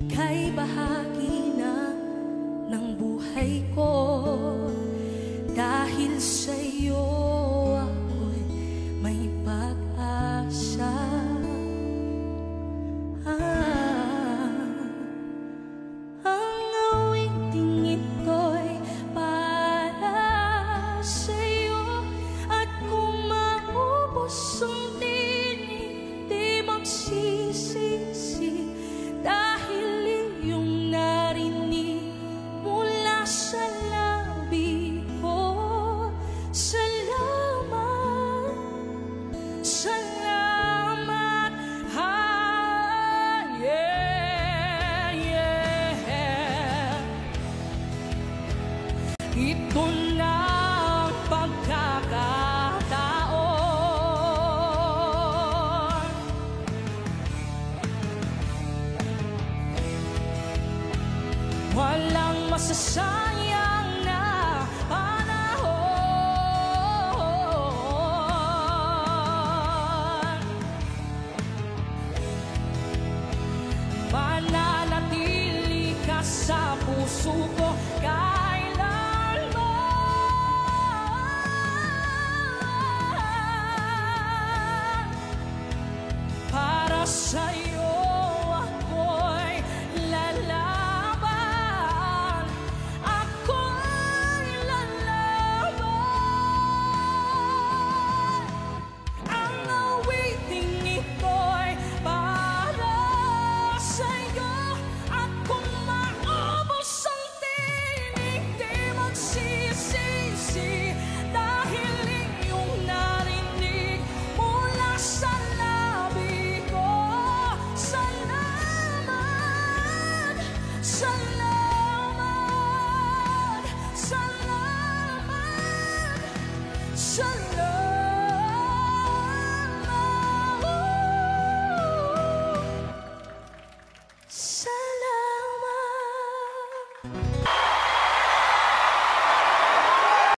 Ika'y bahagi na ng buhay ko. Dahil sa'yo ako'y may pag-asa. Ang awiting ito'y para sa'yo. At kung maubos ang tinig, di magsisisi. Dahil iyong narinig mula sa labi ko. Salamat, salamat, yeah, yeah. Ito na ang pagkakataon. Walang masasayang na panahon. Mananatili ka sa puso ko kailanman. Para sa'yo ako'y lalaban. Ako'y lalaban. Ang awiting ito'y para sa'yo. At kung maubos ang tinig, di magsisisi. Dahil iyong narinig mula sa labi ko. Salamat, salamat, salamat, salamat.